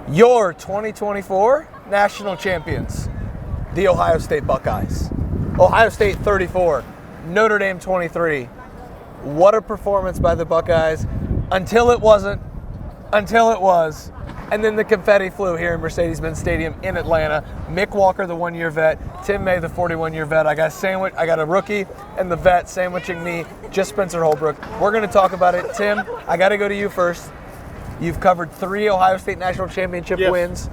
Your 2024 national champions, the Ohio State Buckeyes. Ohio State 34, Notre Dame 23. What a performance by the Buckeyes until it wasn't, until it was. And then the confetti flew here in Mercedes-Benz Stadium in Atlanta. Mick Walker, the 1-year vet. Tim May, the 41-year vet. I got a rookie and the vet sandwiching me, just Spencer Holbrook. We're going to talk about it. Tim, I got to go to you first. You've covered 3 Ohio State national championship wins.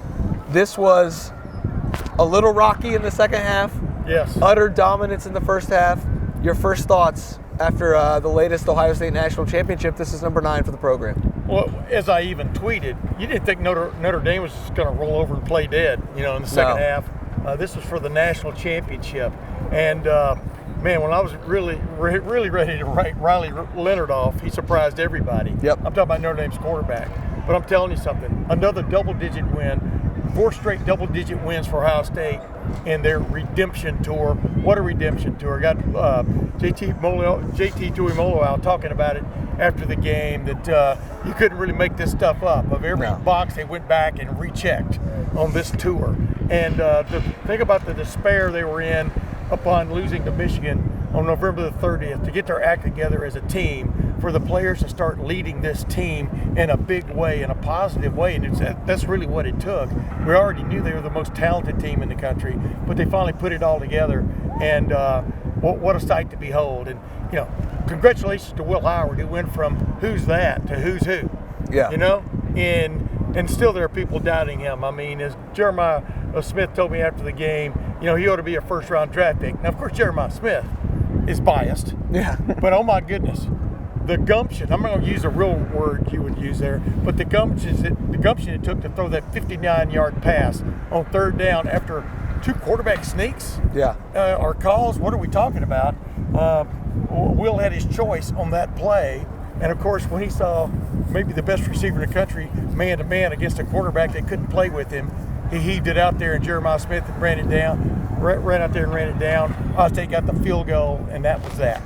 This was a little rocky in the second half. Yes. Utter dominance in the first half. Your first thoughts after the latest Ohio State national championship? This is number 9 for the program. Well, as I even tweeted, you didn't think Notre Dame was just going to roll over and play dead, in the second half. This was for the national championship. And, man, when I was really ready to write Riley Leonard off, he surprised everybody. Yep. I'm talking about Notre Dame's quarterback. But I'm telling you something, another double-digit win, 4 straight double-digit wins for Ohio State in their redemption tour. What a redemption tour. Got JT Tuimoloau out talking about it after the game, that you couldn't really make this stuff up. Of every box, they went back and rechecked on this tour. And to think about the despair they were in upon losing to Michigan on November the 30th, to get their act together as a team, for the players to start leading this team in a big way, in a positive way, and that's really what it took. We already knew they were the most talented team in the country, but they finally put it all together, and what a sight to behold. And, congratulations to Will Howard, who went from who's that to who's who. Yeah. And still there are people doubting him. I mean, as Jeremiah Smith told me after the game, he ought to be a first-round draft pick. Now, of course, Jeremiah Smith is biased. Yeah. But, oh, my goodness, the gumption, I'm not going to use a real word you would use there, but the gumption it took to throw that 59-yard pass on 3rd down after 2 quarterback sneaks or calls. What are we talking about? Will had his choice on that play. And, of course, when he saw maybe the best receiver in the country man-to-man against a quarterback that couldn't play with him, he heaved it out there, and Jeremiah Smith ran out there and ran it down. Ohio State got the field goal, and that was that.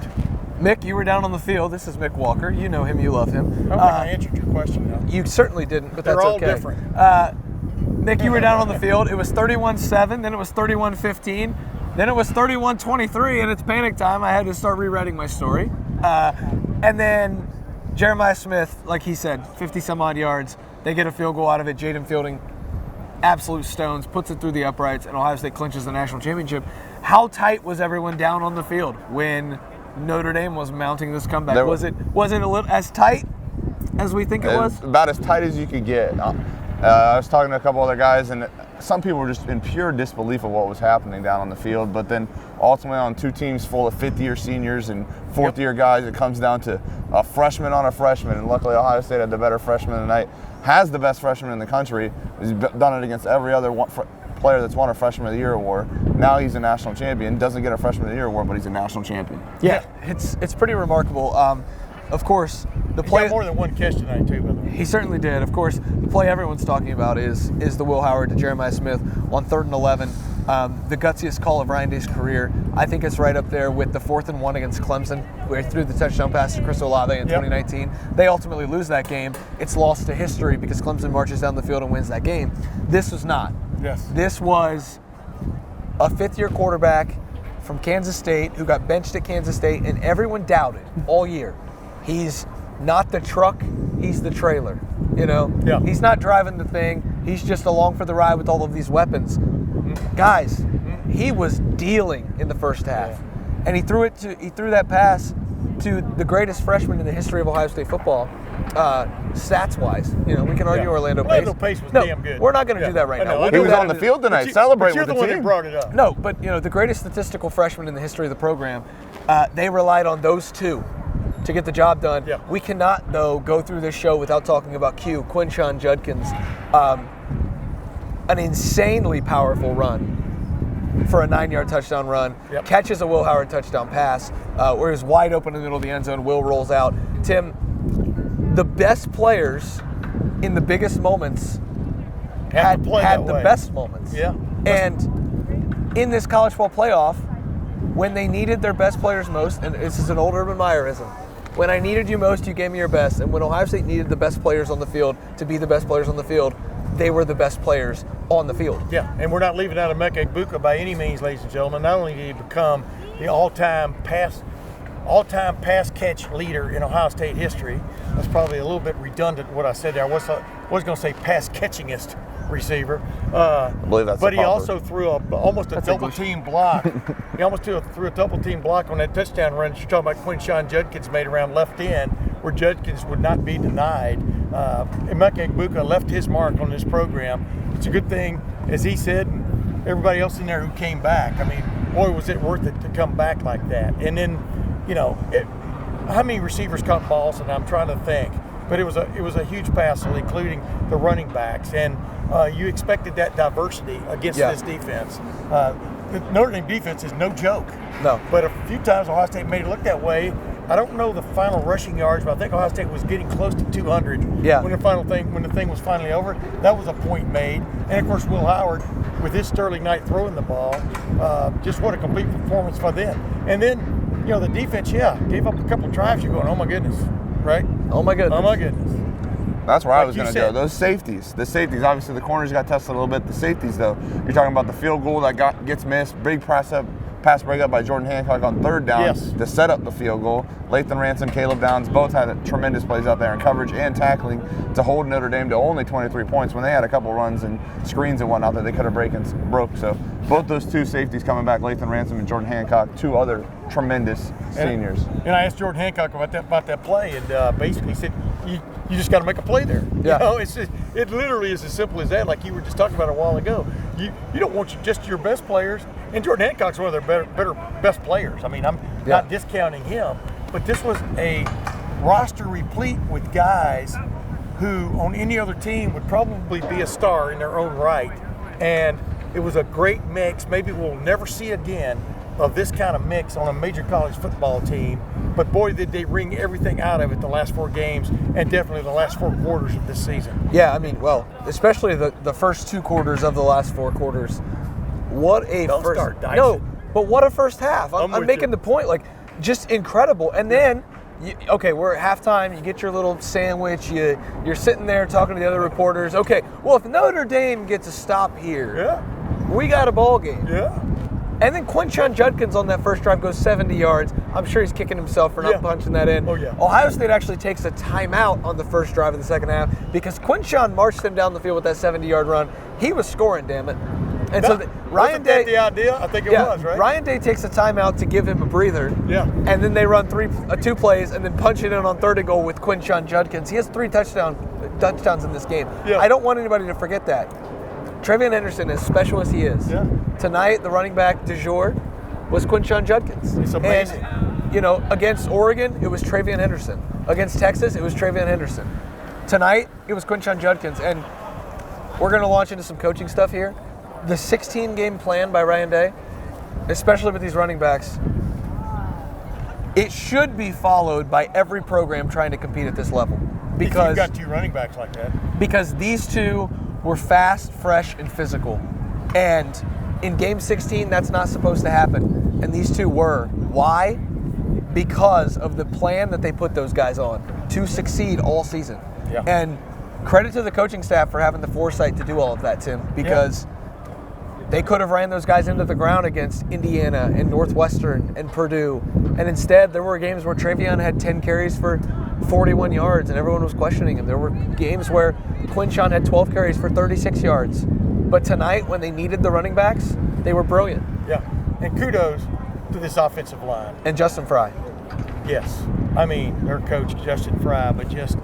Mick, you were down on the field. This is Mick Walker. You know him. You love him. I don't think I answered your question, though. You certainly didn't, but that's okay. They're all different. Nick, you were down on the field. It was 31-7, then it was 31-15, then it was 31-23, and it's panic time. I had to start rewriting my story. And then Jeremiah Smith, like he said, 50-some-odd yards. They get a field goal out of it. Jaden Fielding, absolute stones, puts it through the uprights, and Ohio State clinches the national championship. How tight was everyone down on the field when Notre Dame was mounting this comeback? Was it a little as tight as we think it was? About as tight as you could get. I was talking to a couple other guys, and some people were just in pure disbelief of what was happening down on the field. But then ultimately on 2 teams full of 5th-year seniors and 4th-year guys, it comes down to a freshman on a freshman. And luckily Ohio State had the better freshman tonight, has the best freshman in the country. He's done it against every other player that's won a Freshman of the Year award. Now he's a national champion. Doesn't get a Freshman of the Year award, but he's a national champion. Yeah, it's pretty remarkable. Of course, the play. He got more than 1 catch tonight, too, by the way. He certainly did. Of course, the play everyone's talking about is the Will Howard to Jeremiah Smith on 3rd and 11. The gutsiest call of Ryan Day's career. I think it's right up there with the 4th and 1 against Clemson, where he threw the touchdown pass to Chris Olave in 2019. They ultimately lose that game. It's lost to history because Clemson marches down the field and wins that game. This was not. Yes. This was a 5th-year quarterback from Kansas State who got benched at Kansas State, and everyone doubted all year. He's not the truck, he's the trailer. Yeah. He's not driving the thing. He's just along for the ride with all of these weapons. Guys, he was dealing in the first half, and he threw that pass to the greatest freshman in the history of Ohio State football, stats-wise. We can argue Orlando Pace. Orlando Pace was damn good. We're not going to do that right now. He was on the field tonight, celebrating with the team. You're the one that brought it up. No, but the greatest statistical freshman in the history of the program, they relied on those 2 to get the job done. Yeah. We cannot, though, go through this show without talking about Quinshon Judkins. An insanely powerful run for a 9-yard touchdown run. Yep. Catches a Will Howard touchdown pass where he's wide open in the middle of the end zone. Will rolls out. Tim, the best players in the biggest moments had the best moments. Yeah. And in this college football playoff, when they needed their best players most, and this is an old Urban Meyerism, when I needed you most, you gave me your best. And when Ohio State needed the best players on the field to be the best players on the field, they were the best players on the field. Yeah, and we're not leaving out of Emeka Egbuka by any means, ladies and gentlemen. Not only did he become the all-time pass catch leader in Ohio State history. That's probably a little bit redundant what I said there. I was going to say pass catchingest receiver. I believe that's. But he also threw almost a double team block. He almost threw a double team block on that touchdown run. You're talking about Quinshon Judkins made around left end, where Judkins would not be denied. Emeka Egbuka left his mark on this program. It's a good thing, as he said, and everybody else in there who came back. I mean, boy, was it worth it to come back like that. And then, how many receivers caught balls? And I'm trying to think, but it was a huge pass, including the running backs, and you expected that diversity against this defense. The Notre Dame defense is no joke. No. But a few times Ohio State made it look that way. I don't know the final rushing yards, but I think Ohio State was getting close to 200 when the thing was finally over. That was a point made, and of course Will Howard, with his sterling night throwing the ball, just what a complete performance for them. And then, the defense, gave up a couple of drives. You're going, oh my goodness, right? Oh my goodness. Oh my goodness. That's where I was going to go. Those safeties. The safeties, obviously the corners got tested a little bit. The safeties, though, you're talking about the field goal that gets missed, big pass break up by Jordan Hancock on third down to set up the field goal. Lathan Ransom, Caleb Downs both had tremendous plays out there in coverage and tackling to hold Notre Dame to only 23 points when they had a couple runs and screens and whatnot that they could have broke. So both those two safeties coming back, Lathan Ransom and Jordan Hancock, two other tremendous seniors. And I asked Jordan Hancock about that play, and basically said, you just got to make a play there. Yeah. It literally is as simple as that, like you were just talking about a while ago. You don't want just your best players, and Jordan Hancock's one of their best players. I mean, I'm not discounting him, but this was a roster replete with guys who on any other team would probably be a star in their own right. And it was a great mix. Maybe we'll never see again of this kind of mix on a major college football team. But boy, did they wring everything out of it the last 4 games and definitely the last 4 quarters of this season. Yeah, I mean, well, especially the first 2 quarters of the last 4 quarters. What a Don't first start dicing. No, but what a first half. I'm making the point, like, just incredible. And then, we're at halftime, you get your little sandwich, you're sitting there talking to the other reporters. Okay, well, if Notre Dame gets a stop here, we got a ball game. Yeah. And then Quinshon Judkins on that first drive goes 70 yards. I'm sure he's kicking himself for not punching that in. Oh, yeah. Ohio State actually takes a timeout on the first drive of the second half because Quinshon marched them down the field with that 70-yard run. He was scoring, damn it. And Ryan Day, wasn't that the idea? I think it was, right? Ryan Day takes a timeout to give him a breather. Yeah. And then they run 2 plays and then punch it in on third and goal with Quinshon Judkins. He has 3 touchdowns in this game. Yeah. I don't want anybody to forget that. Travion Henderson, as special as he is, tonight the running back du jour was Quinshon Judkins. It's amazing. And, against Oregon, it was Travion Henderson. Against Texas, it was Travion Henderson. Tonight, it was Quinshon Judkins. And we're going to launch into some coaching stuff here. The 16-game plan by Ryan Day, especially with these running backs, it should be followed by every program trying to compete at this level. Because you've got 2 running backs like that. Because these 2 were fast, fresh, and physical. And in Game 16, that's not supposed to happen. And these 2 were. Why? Because of the plan that they put those guys on to succeed all season. Yeah. And credit to the coaching staff for having the foresight to do all of that, Tim, because they could have ran those guys into the ground against Indiana and Northwestern and Purdue. And instead, there were games where Travion had 10 carries for 41 yards and everyone was questioning him. There were games where Quinshon had 12 carries for 36 yards. But tonight, when they needed the running backs, they were brilliant. Yeah. And kudos to this offensive line. And Justin Fry. Yes. I mean, their coach, Justin Fry, but just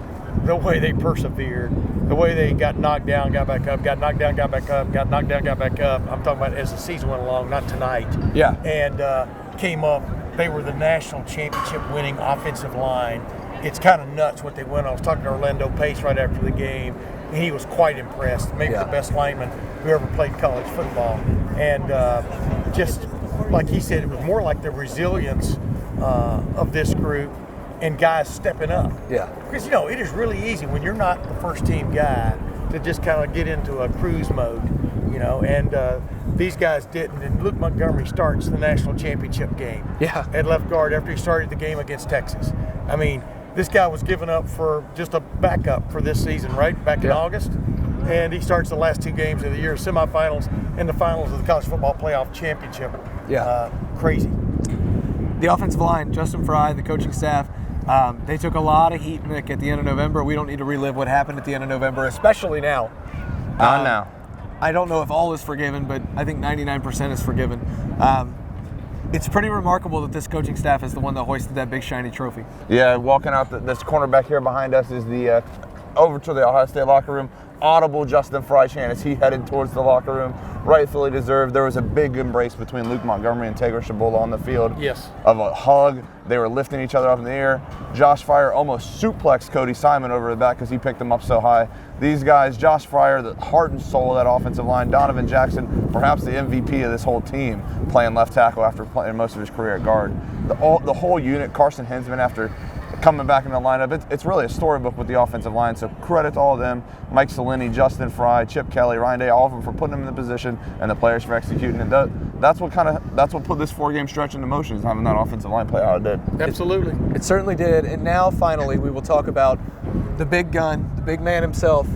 the way they persevered, the way they got knocked down, got back up, got knocked down, got back up, got knocked down, got back up. I'm talking about as the season went along, not tonight. Yeah. And came up. They were the national championship winning offensive line. It's kind of nuts what they went on. I was talking to Orlando Pace right after the game, and he was quite impressed. Maybe the best lineman who ever played college football. And just like he said, it was more like the resilience of this group and guys stepping up. Yeah. Because, it is really easy when you're not the first team guy to just kind of get into a cruise mode, and these guys didn't. And Luke Montgomery starts the national championship game at left guard after he started the game against Texas. I mean, this guy was given up for just a backup for this season, right? Back in August. and he starts the last 2 games of the year, semifinals and the finals of the College Football Playoff Championship. Yeah. Crazy. The offensive line, Justin Fry, the coaching staff, they took a lot of heat, Nick, at the end of November. We don't need to relive what happened at the end of November, especially now. Not now. I don't know if all is forgiven, but I think 99% is forgiven. It's pretty remarkable that this coaching staff is the one that hoisted that big shiny trophy. Yeah, walking out this cornerback here behind us is the over to the Ohio State locker room. Audible Justin Fry chant as he headed towards the locker room. Rightfully deserved. There was a big embrace between Luke Montgomery and Taylor Shabola on the field. Yes. Of a hug. They were lifting each other up in the air. Josh Fryer almost suplexed Cody Simon over the back because he picked him up so high. These guys, Josh Fryer, the heart and soul of that offensive line. Donovan Jackson, perhaps the MVP of this whole team, playing left tackle after playing most of his career at guard. The whole unit, Carson Hinsman after coming back in the lineup. It's really a storybook with the offensive line, so credit to all of them. Mike Salini, Justin Fry, Chip Kelly, Ryan Day, all of them for putting them in the position, and the players for executing it. That's what put this 4-game stretch into motion, is having that offensive line play how it did. Absolutely. It certainly did. And now, finally, we will talk about the big gun, the big man himself,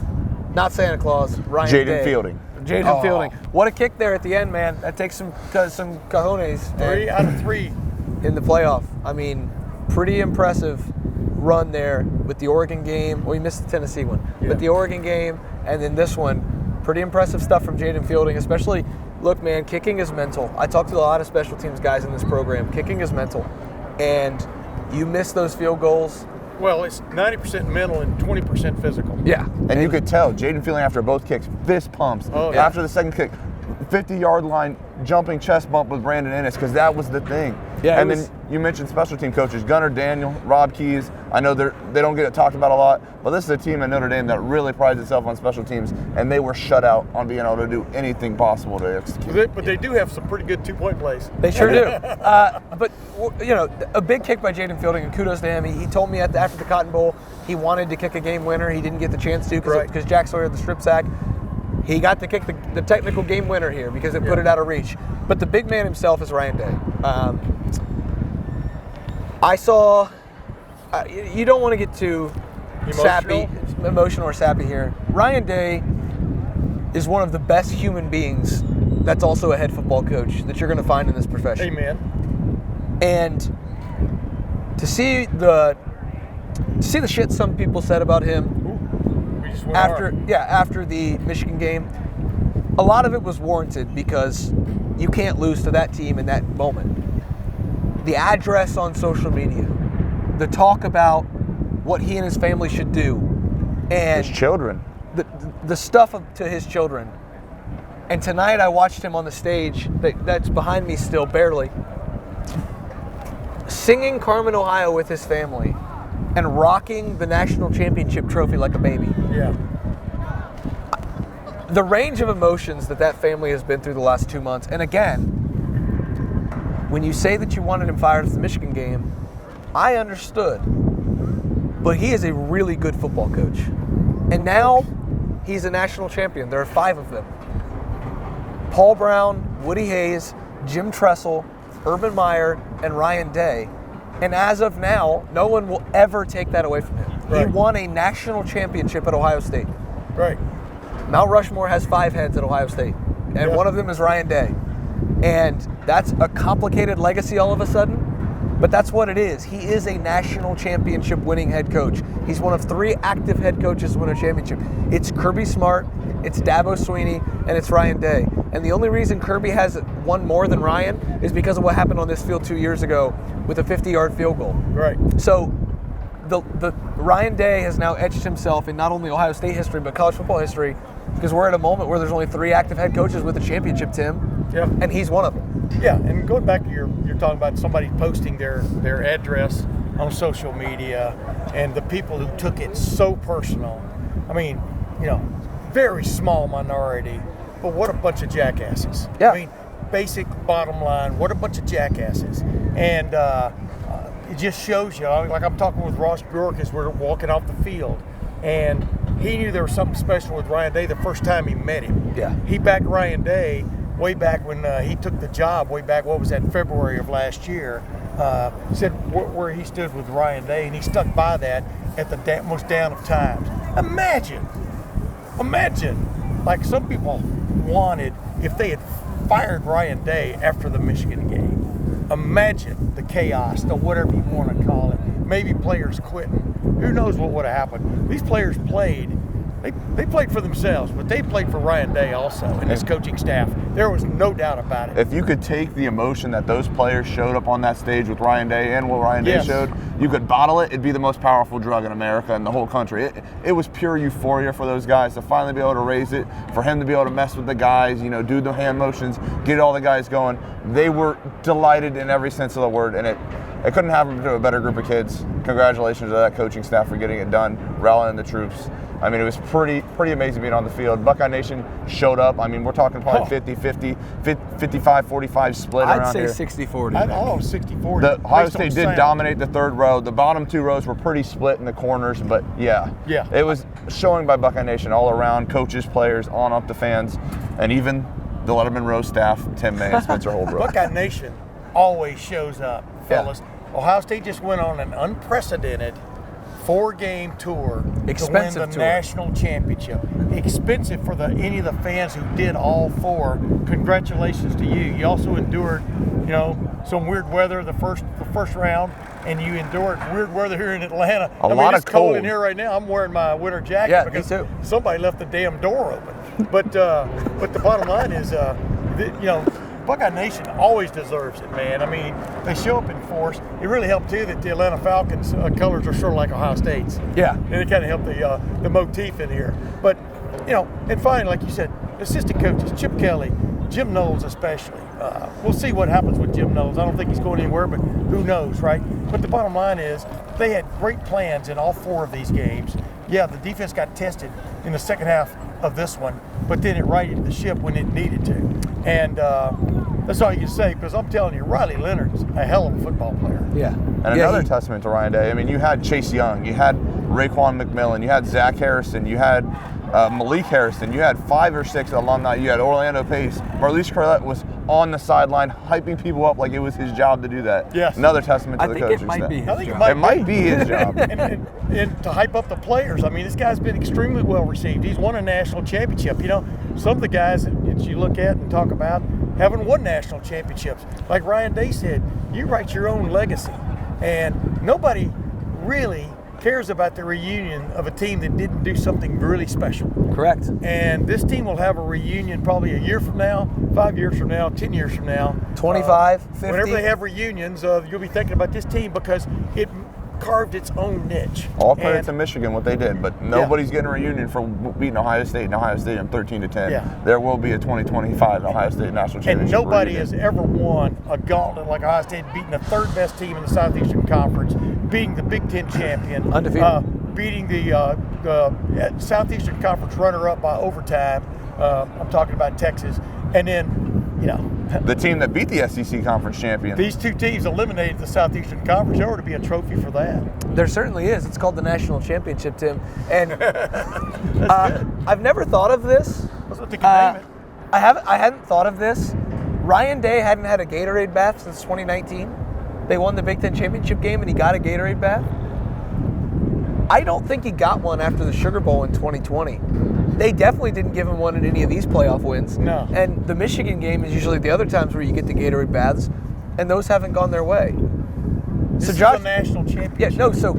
not Santa Claus, Ryan Day. Jaden Fielding. Jaden Fielding. What a kick there at the end, man. That takes some cojones. 3 out of 3 in the playoff. I mean, pretty impressive run there with the Oregon game. Well, we missed the Tennessee one. Yeah. But the Oregon game and then this one, pretty impressive stuff from Jaden Fielding, especially, look, man, kicking is mental. I talked to a lot of special teams guys in this program. Kicking is mental. And you miss those field goals. Well, it's 90% mental and 20% physical. Yeah. And you could tell Jaden Fielding after both kicks, fist pumps. Oh, yeah. After the second kick, 50-yard line jumping chest bump with Brandon Ennis, because that was the thing. Yeah, and then you mentioned special team coaches, Gunnar Daniel, Rob Keyes. I know they don't get it talked about a lot, but this is a team at Notre Dame that really prides itself on special teams, and they were shut out on being able to do anything possible to execute. But they do have some pretty good 2-point plays. They sure do. But, you know, a big kick by Jaden Fielding, and kudos to him. He told me after the Cotton Bowl he wanted to kick a game winner. He didn't get the chance to because Jack Sawyer had the strip sack. He got to kick the technical game winner here because it put it out of reach. But the big man himself is Ryan Day. I saw, you don't want to get too emotional or sappy here. Ryan Day is one of the best human beings that's also a head football coach that you're going to find in this profession. Amen. And to see the shit some people said about him after the Michigan game, a lot of it was warranted because you can't lose to that team in that moment. The address on social media, the talk about what he and his family should do, and His children. the stuff to his children. And tonight I watched him on the stage that's behind me still, barely, singing Carmen, Ohio with his family and rocking the national championship trophy like a baby. Yeah. The range of emotions that family has been through the last 2 months, and again, when you say that you wanted him fired after the Michigan game, I understood. But he is a really good football coach. And now he's a national champion. There are 5 of them. Paul Brown, Woody Hayes, Jim Tressel, Urban Meyer, and Ryan Day. And as of now, no one will ever take that away from him. Right. He won a national championship at Ohio State. Right. Mount Rushmore has 5 heads at Ohio State, and one of them is Ryan Day. And that's a complicated legacy all of a sudden, but that's what it is. He is a national championship winning head coach. He's one of 3 active head coaches to win a championship. It's Kirby Smart, it's Dabo Swinney, and it's Ryan Day. And the only reason Kirby has won more than Ryan is because of what happened on this field 2 years ago with a 50-yard field goal. Right. So the Ryan Day has now etched himself in not only Ohio State history, but college football history, because we're at a moment where there's only 3 active head coaches with a championship, Tim. Yeah. And he's one of them. Yeah, and going back to you're talking about somebody posting their address on social media and the people who took it so personal. I mean, you know, very small minority, but what a bunch of jackasses. Yeah. I mean, basic bottom line, what a bunch of jackasses. And it just shows you, like I'm talking with Ross Bjork as we're walking off the field, and he knew there was something special with Ryan Day the first time he met him. Yeah. He backed Ryan Day way back when he took the job, way back, what was that, February of last year, said where he stood with Ryan Day, and he stuck by that at the most down of times. Imagine Imagine, like some people wanted, if they had fired Ryan Day after the Michigan game. Imagine the chaos, the whatever you want to call it. Maybe players quitting. Who knows what would have happened? These players played. They played for themselves, but they played for Ryan Day also and his coaching staff. There was no doubt about it. If you could take the emotion that those players showed up on that stage with Ryan Day and what Ryan Day showed, you could bottle it, it'd be the most powerful drug in America and the whole country. It was pure euphoria for those guys to finally be able to raise it, for him to be able to mess with the guys, do the hand motions, get all the guys going. They were delighted in every sense of the word, and it couldn't happen to a better group of kids. Congratulations to that coaching staff for getting it done, rallying the troops. I mean, it was pretty amazing being on the field. Buckeye Nation showed up. I mean, we're talking probably 50-50, 55-45 split around here. I'd say 60-40. I'd 60-40. The Ohio State did dominate the third row. The bottom two rows were pretty split in the corners, but yeah. It was showing by Buckeye Nation all around, coaches, players, on up the fans, and even the Lettermen Row staff, Tim May and Spencer Holbrook. Buckeye Nation always shows up, fellas. Ohio State just went on an unprecedented 4-game tour to win the national championship. Expensive for any of the fans who did all 4. Congratulations to you. You also endured, some weird weather the first round, and you endured weird weather here in Atlanta. It's cold in here right now. I'm wearing my winter jacket because somebody left the damn door open. But the bottom line is, Buckeye Nation always deserves it, man. I mean, they show up in force. It really helped, too, that the Atlanta Falcons colors are sort of like Ohio State's. Yeah. And it kind of helped the motif in here. But, and finally, like you said, assistant coaches, Chip Kelly, Jim Knowles especially. We'll see what happens with Jim Knowles. I don't think he's going anywhere, but who knows, right? But the bottom line is they had great plans in all 4 of these games. Yeah, the defense got tested in the second half of this one, but then it righted the ship when it needed to. And that's all you can say, because I'm telling you, Riley Leonard's a hell of a football player. Yeah. And another testament to Ryan Day. I mean, you had Chase Young, you had Raekwon McMillan, you had Zach Harrison, you had Malik Harrison, you had 5 or 6 alumni, you had Orlando Pace. Marlise Corlett was on the sideline hyping people up like it was his job to do that. Yes. Another testament to the coaching staff. It might be his job. And to hype up the players. I mean, this guy's been extremely well received. He's won a national championship. Some of the guys that you look at and talk about haven't won national championships. Like Ryan Day said, you write your own legacy. And nobody really cares about the reunion of a team that didn't do something really special. Correct. And this team will have a reunion probably a year from now, 5 years from now, 10 years from now. 25, 50. Whenever they have reunions, you'll be thinking about this team because it carved its own niche. All credit to Michigan, what they did, but nobody's getting a reunion for beating Ohio State and Ohio State 13-10. Yeah. There will be a 2025 Ohio State national championship. And nobody reunion. has ever won a gauntlet like Ohio State, beating the 3rd best team in the Southeastern Conference, beating the Big Ten champion, undefeated, beating the Southeastern Conference runner-up by overtime. I'm talking about Texas, and then the team that beat the SEC conference champion. These 2 teams eliminated the Southeastern Conference. There ought to be a trophy for that. There certainly is. It's called the national championship, Tim. And I've never thought of this. That's what they can name it. I hadn't thought of this. Ryan Day hadn't had a Gatorade bath since 2019. They won the Big Ten championship game, and he got a Gatorade bath. I don't think he got one after the Sugar Bowl in 2020. They definitely didn't give him one in any of these playoff wins. No. And the Michigan game is usually the other times where you get the Gatorade baths, and those haven't gone their way. This is a national championship.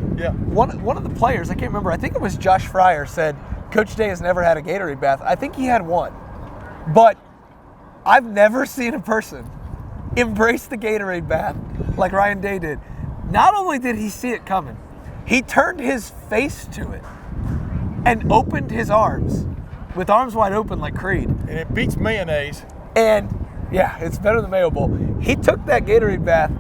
One of the players, I can't remember, I think it was Josh Fryer, said Coach Day has never had a Gatorade bath. I think he had one. But I've never seen a person embrace the Gatorade bath like Ryan Day did. Not only did he see it coming, he turned his face to it and opened his arms with arms wide open like Creed. And it beats mayonnaise. And yeah, it's better than Mayo Bowl. He took that Gatorade bath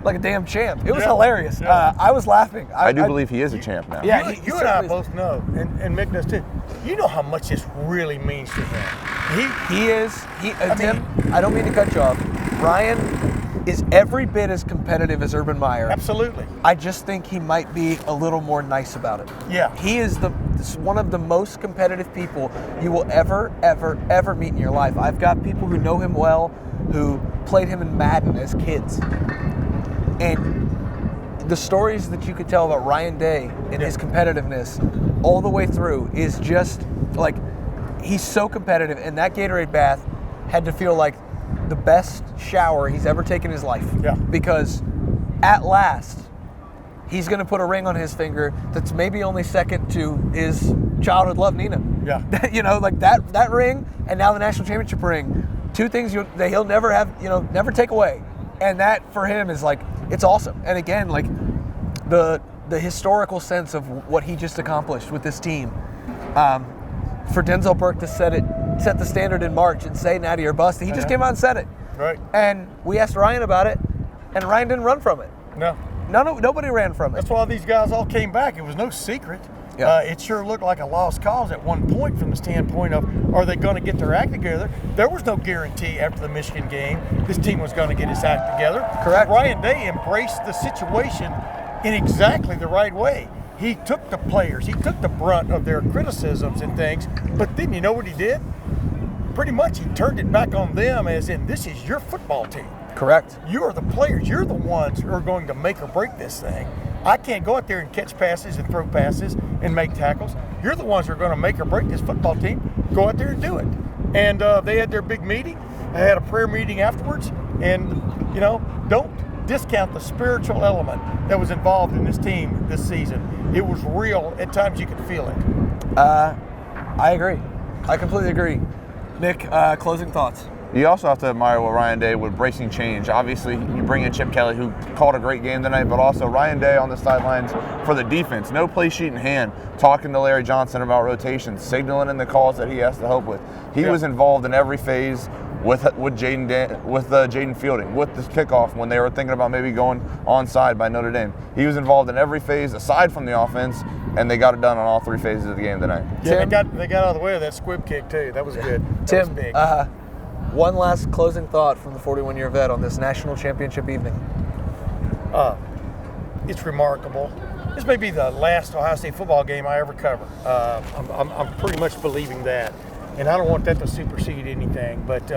like a damn champ. It was hilarious. I was laughing. I do believe he is a champ now. Yeah, you and I both know, and Mick does too. You know how much this really means to him. Tim, I don't mean to cut you off. Ryan is every bit as competitive as Urban Meyer. Absolutely. I just think he might be a little more nice about it. Yeah. He is one of the most competitive people you will ever meet in your life. I've got people who know him well, who played him in Madden as kids. And the stories that you could tell about Ryan Day and his competitiveness all the way through is just like, he's so competitive, and that Gatorade bath had to feel like the best shower he's ever taken in his life. Yeah. Because at last, he's going to put a ring on his finger that's maybe only second to his childhood love, Nina. Yeah. Like that ring, and now the national championship ring. Two things that he'll never have, never take away. And that for him is like, it's awesome. And again, like the historical sense of what he just accomplished with this team. For Denzel Burke to set the standard in March and say natty or bust, he just came out and said it. Right. And we asked Ryan about it, and Ryan didn't run from it. No. Nobody ran from it. That's why these guys all came back. It was no secret. Yeah. It sure looked like a lost cause at one point from the standpoint of, are they going to get their act together? There was no guarantee after the Michigan game this team was going to get its act together. Correct. Ryan Day embraced the situation in exactly the right way. He took the players, he took the brunt of their criticisms and things, but then you know what he did? Pretty much he turned it back on them, as in, this is your football team. Correct. You are the players. You're the ones who are going to make or break this thing. I can't go out there and catch passes and throw passes and make tackles. You're the ones who are going to make or break this football team. Go out there and do it. And they had their big meeting. They had a prayer meeting afterwards. And, don't discount the spiritual element that was involved in this team this season. It was real. At times you could feel it. I agree. I completely agree. Nick, closing thoughts. You also have to admire what Ryan Day with bracing change. Obviously, you bring in Chip Kelly, who called a great game tonight, but also Ryan Day on the sidelines for the defense. No play sheet in hand, talking to Larry Johnson about rotations, signaling in the calls that he has to help with. He was involved in every phase with Jaden Fielding, with the kickoff when they were thinking about maybe going onside by Notre Dame. He was involved in every phase aside from the offense, and they got it done on all three phases of the game tonight. Yeah, they got out of the way of that squib kick too. That was good. Tim, was big. One last closing thought from the 41-year vet on this national championship evening. It's remarkable. This may be the last Ohio State football game I ever cover. I'm pretty much believing that. And I don't want that to supersede anything. But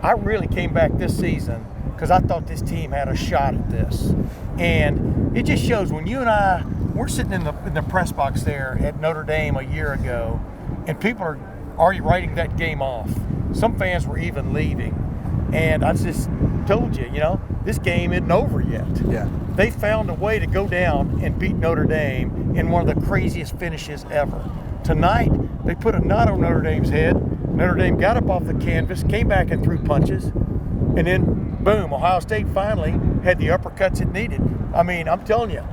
I really came back this season because I thought this team had a shot at this. And it just shows when you and I, we're sitting in the press box there at Notre Dame a year ago, and people are already writing that game off. Some fans were even leaving. And I just told you, this game isn't over yet. Yeah. They found a way to go down and beat Notre Dame in one of the craziest finishes ever. Tonight, they put a knot on Notre Dame's head. Notre Dame got up off the canvas, came back and threw punches, and then, boom, Ohio State finally had the uppercuts it needed. I mean, I'm telling you,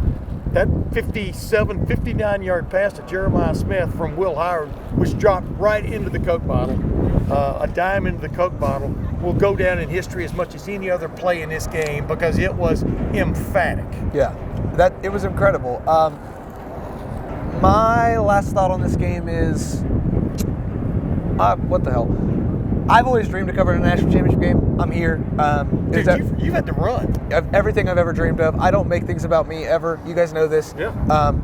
that 59-yard pass to Jeremiah Smith from Will Howard was dropped right into the Coke bottle. A dime into the Coke bottle will go down in history as much as any other play in this game because it was emphatic. Yeah, it was incredible. My last thought on this game is, what the hell? I've always dreamed of covering a national championship game. I'm here. Dude, you've had to run. Everything I've ever dreamed of. I don't make things about me ever. You guys know this. Yeah.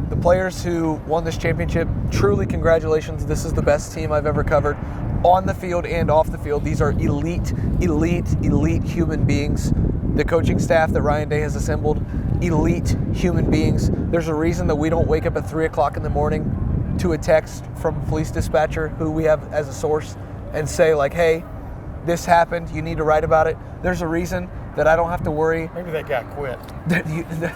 The players who won this championship, truly congratulations. This is the best team I've ever covered. On the field and off the field, these are elite human beings. The coaching staff that Ryan Day has assembled, elite human beings. There's a reason that we don't wake up at 3 o'clock in the morning to a text from a police dispatcher who we have as a source and say like, hey, this happened, you need to write about it. There's a reason that I don't have to worry. Maybe that guy quit.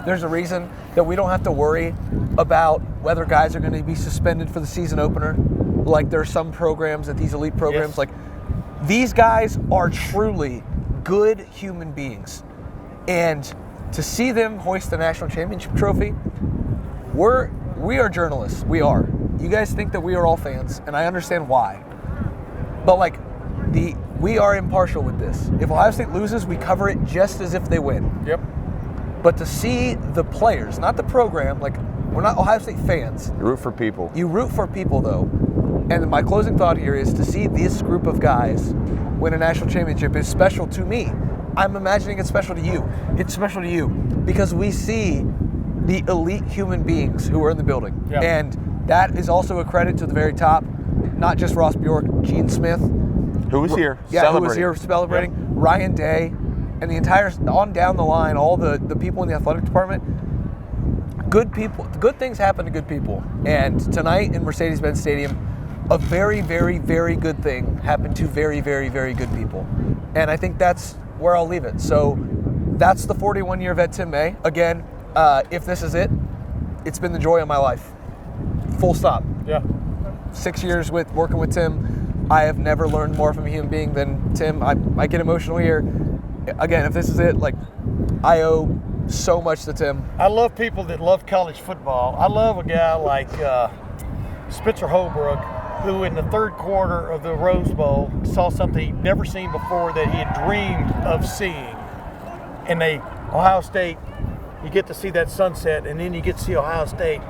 There's a reason that we don't have to worry about whether guys are going to be suspended for the season opener. Like there's some programs at these elite programs. Yes. Like these guys are truly good human beings. And to see them hoist the national championship trophy, we are journalists. We are. You guys think that we are all fans, and I understand why. But we are impartial with this. If Ohio State loses, we cover it just as if they win. Yep. But to see the players, not the program, we're not Ohio State fans. You root for people. You root for people, though. And my closing thought here is to see this group of guys win a national championship is special to me. I'm imagining it's special to you. It's special to you because we see the elite human beings who are in the building. Yeah. And that is also a credit to the very top, not just Ross Bjork, Gene Smith. Who was here Who was here celebrating. Yep. Ryan Day, and the entire, on down the line, all the people in the athletic department. Good people. Good things happen to good people. And tonight in Mercedes-Benz Stadium, a very, very, very good thing happened to very, very, very good people. And I think that's where I'll leave it. So that's the 41-year vet Tim May. Again, if this is it, it's been the joy of my life. Full stop. Yeah. 6 years working with Tim. I have never learned more from a human being than Tim. I get emotional here. Again, if this is it, like, I owe so much to Tim. I love people that love college football. I love a guy like Spencer Holbrook, who in the third quarter of the Rose Bowl saw something he'd never seen before that he had dreamed of seeing. And Ohio State, you get to see that sunset, and then you get to see Ohio State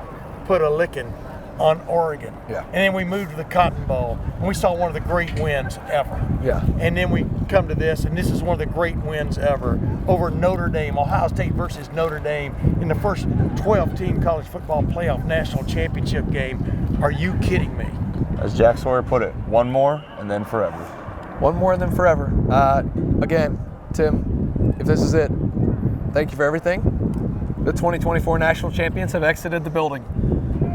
put a licking on Oregon. Yeah. And then we moved to the Cotton Bowl, and we saw one of the great wins ever. Yeah. And then we come to this, and this is one of the great wins ever over Notre Dame, Ohio State versus Notre Dame in the first 12-team college football playoff national championship game. Are you kidding me? As Jack Sawyer put it, one more and then forever. One more and then forever. Again, Tim, if this is it, thank you for everything. The 2024 national champions have exited the building.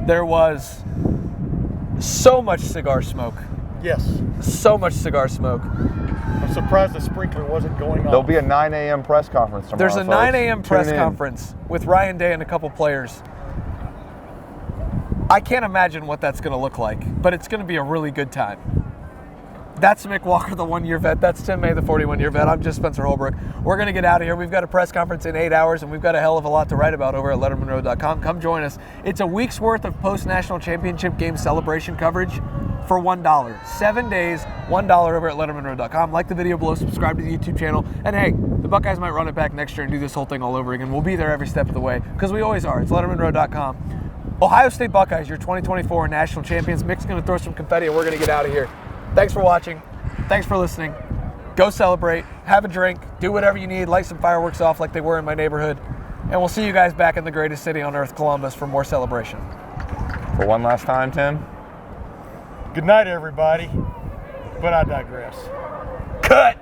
There was so much cigar smoke. Yes. So much cigar smoke. I'm surprised the sprinkler wasn't going on. There'll be a 9 a.m. press conference tomorrow. There's a 9 a.m. press Tune in. conference with Ryan Day and a couple players. I can't imagine what that's going to look like, but it's going to be a really good time. That's Mick Walker, the 1-year vet. That's Tim May, the 41-year vet. I'm just Spencer Holbrook. We're going to get out of here. We've got a press conference in 8 hours, and we've got a hell of a lot to write about over at LettermenRow.com. Come join us. It's a week's worth of post-national championship game celebration coverage for $1. 7 days, $1 over at LettermenRow.com. Like the video below, subscribe to the YouTube channel, and hey, the Buckeyes might run it back next year and do this whole thing all over again. We'll be there every step of the way, because we always are. It's LettermenRow.com. Ohio State Buckeyes, your 2024 national champions. Mick's going to throw some confetti, and we're going to get out of here. Thanks for watching. Thanks for listening. Go celebrate, have a drink, do whatever you need, light some fireworks off like they were in my neighborhood. And we'll see you guys back in the greatest city on earth, Columbus, for more celebration. For one last time, Tim. Good night, everybody. But I digress. Cut!